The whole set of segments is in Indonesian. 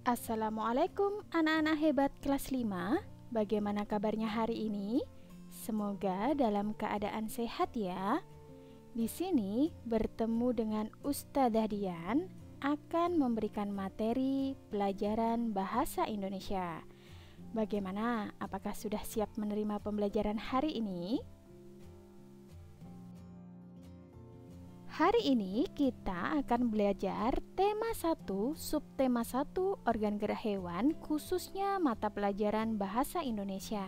Assalamualaikum anak-anak hebat kelas 5. Bagaimana kabarnya hari ini? Semoga dalam keadaan sehat ya. Di sini bertemu dengan Ustadzah Dian akan memberikan materi pelajaran bahasa Indonesia. Bagaimana? Apakah sudah siap menerima pembelajaran hari ini? Hari ini kita akan belajar tema 1, subtema 1, organ gerak hewan, khususnya mata pelajaran bahasa Indonesia.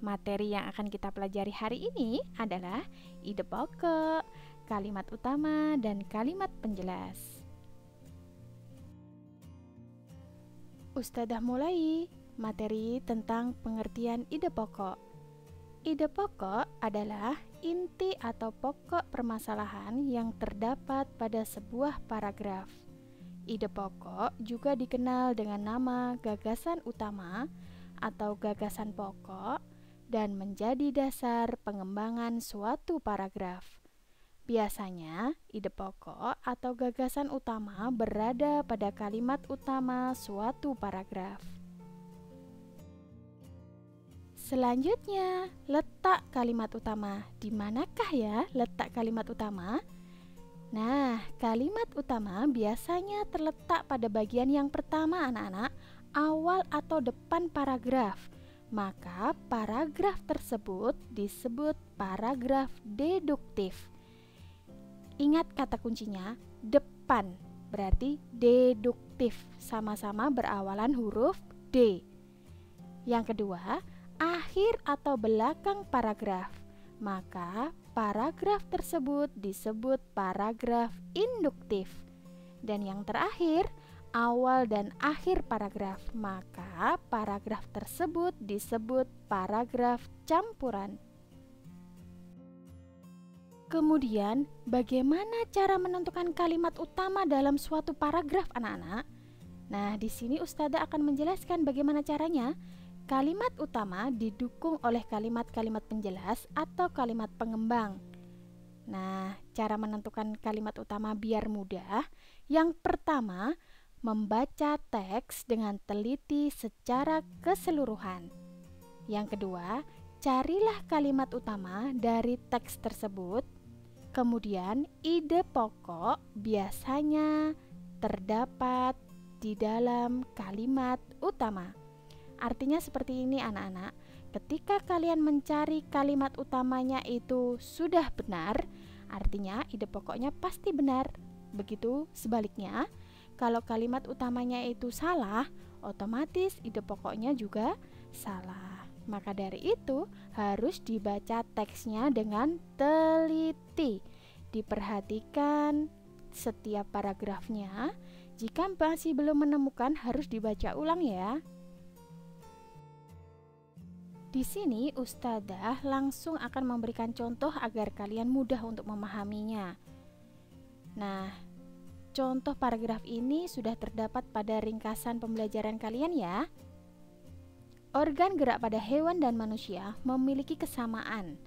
Materi yang akan kita pelajari hari ini adalah ide pokok, kalimat utama, dan kalimat penjelas. Ustadzah mulai materi tentang pengertian ide pokok. Ide pokok adalah inti atau pokok permasalahan yang terdapat pada sebuah paragraf. Ide pokok juga dikenal dengan nama gagasan utama atau gagasan pokok dan menjadi dasar pengembangan suatu paragraf. Biasanya, ide pokok atau gagasan utama berada pada kalimat utama suatu paragraf. Selanjutnya, letak kalimat utama. Di manakah ya letak kalimat utama? Nah, kalimat utama biasanya terletak pada bagian yang pertama anak-anak, awal atau depan paragraf. Maka paragraf tersebut disebut paragraf deduktif. Ingat kata kuncinya, depan, berarti deduktif, sama-sama berawalan huruf D. Yang kedua, akhir atau belakang paragraf, maka paragraf tersebut disebut paragraf induktif. Dan yang terakhir, awal dan akhir paragraf, maka paragraf tersebut disebut paragraf campuran. Kemudian, bagaimana cara menentukan kalimat utama dalam suatu paragraf anak-anak? Nah, di sini Ustadzah akan menjelaskan bagaimana caranya. Kalimat utama didukung oleh kalimat-kalimat penjelas atau kalimat pengembang. Nah, cara menentukan kalimat utama biar mudah. Yang pertama, membaca teks dengan teliti secara keseluruhan. Yang kedua, carilah kalimat utama dari teks tersebut. Kemudian, ide pokok biasanya terdapat di dalam kalimat utama. Artinya seperti ini anak-anak, ketika kalian mencari kalimat utamanya itu sudah benar, artinya ide pokoknya pasti benar. Begitu sebaliknya, kalau kalimat utamanya itu salah, otomatis ide pokoknya juga salah. Maka dari itu harus dibaca teksnya dengan teliti. Diperhatikan setiap paragrafnya. Jika masih belum menemukan harus dibaca ulang ya. Di sini Ustadzah langsung akan memberikan contoh agar kalian mudah untuk memahaminya. Nah, contoh paragraf ini sudah terdapat pada ringkasan pembelajaran kalian ya. Organ gerak pada hewan dan manusia memiliki kesamaan.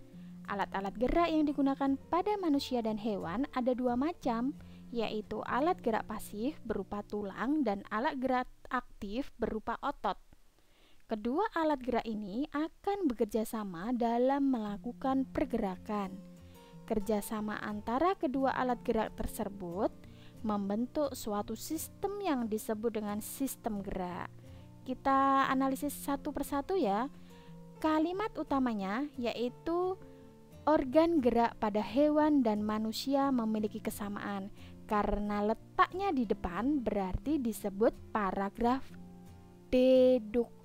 Alat-alat gerak yang digunakan pada manusia dan hewan ada dua macam, yaitu alat gerak pasif berupa tulang dan alat gerak aktif berupa otot. Kedua alat gerak ini akan bekerja sama dalam melakukan pergerakan. Kerjasama antara kedua alat gerak tersebut membentuk suatu sistem yang disebut dengan sistem gerak. Kita analisis satu persatu ya. Kalimat utamanya yaitu organ gerak pada hewan dan manusia memiliki kesamaan. Karena letaknya di depan berarti disebut paragraf deduktif.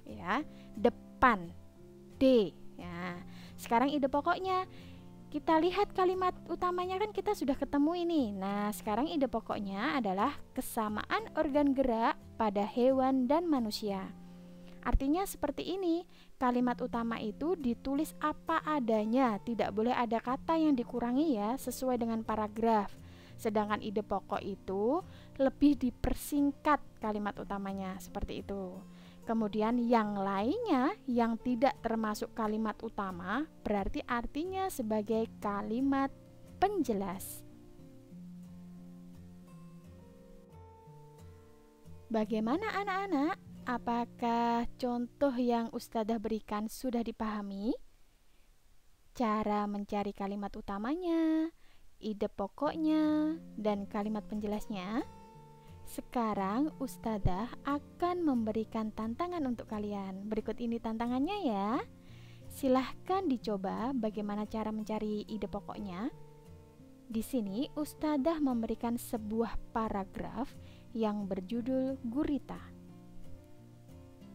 Ya, depan D ya. Sekarang ide pokoknya kita lihat kalimat utamanya kan kita sudah ketemu ini. Nah, sekarang ide pokoknya adalah kesamaan organ gerak pada hewan dan manusia. Artinya seperti ini, kalimat utama itu ditulis apa adanya, tidak boleh ada kata yang dikurangi ya, sesuai dengan paragraf. Sedangkan ide pokok itu lebih dipersingkat kalimat utamanya, seperti itu. Kemudian yang lainnya yang tidak termasuk kalimat utama berarti artinya sebagai kalimat penjelas. Bagaimana anak-anak? Apakah contoh yang Ustadzah berikan sudah dipahami? Cara mencari kalimat utamanya, ide pokoknya, dan kalimat penjelasnya. Sekarang Ustadzah akan memberikan tantangan untuk kalian. Berikut ini tantangannya ya. Silahkan dicoba bagaimana cara mencari ide pokoknya. Di sini Ustadzah memberikan sebuah paragraf yang berjudul gurita.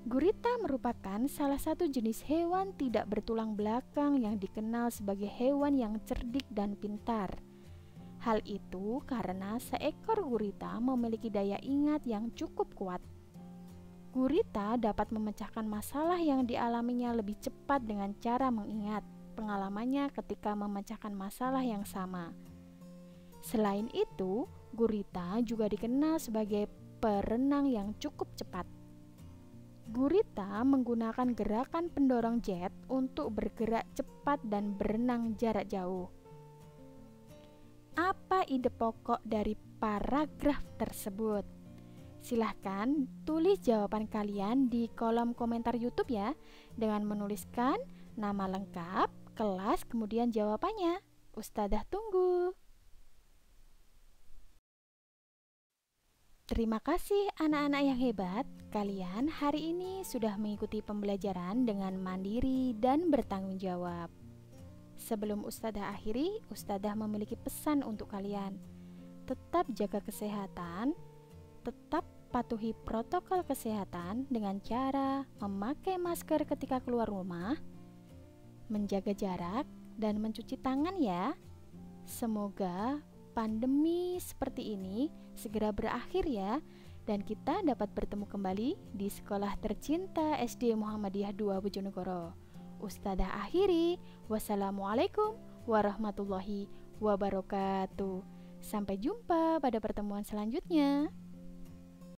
Gurita merupakan salah satu jenis hewan tidak bertulang belakang yang dikenal sebagai hewan yang cerdik dan pintar. Hal itu karena seekor gurita memiliki daya ingat yang cukup kuat. Gurita dapat memecahkan masalah yang dialaminya lebih cepat dengan cara mengingat pengalamannya ketika memecahkan masalah yang sama. Selain itu, gurita juga dikenal sebagai perenang yang cukup cepat. Gurita menggunakan gerakan pendorong jet untuk bergerak cepat dan berenang jarak jauh. Apa ide pokok dari paragraf tersebut? Silahkan tulis jawaban kalian di kolom komentar YouTube ya, dengan menuliskan nama lengkap, kelas, kemudian jawabannya. Ustadzah tunggu. Terima kasih anak-anak yang hebat, kalian hari ini sudah mengikuti pembelajaran dengan mandiri dan bertanggung jawab. Sebelum Ustadzah akhiri, Ustadzah memiliki pesan untuk kalian. Tetap jaga kesehatan, tetap patuhi protokol kesehatan dengan cara memakai masker ketika keluar rumah, menjaga jarak, dan mencuci tangan ya. Semoga pandemi seperti ini segera berakhir ya, dan kita dapat bertemu kembali di sekolah tercinta SD Muhammadiyah 2 Bojonegoro. Ustadzah akhiri, wassalamualaikum warahmatullahi wabarakatuh. Sampai jumpa pada pertemuan selanjutnya.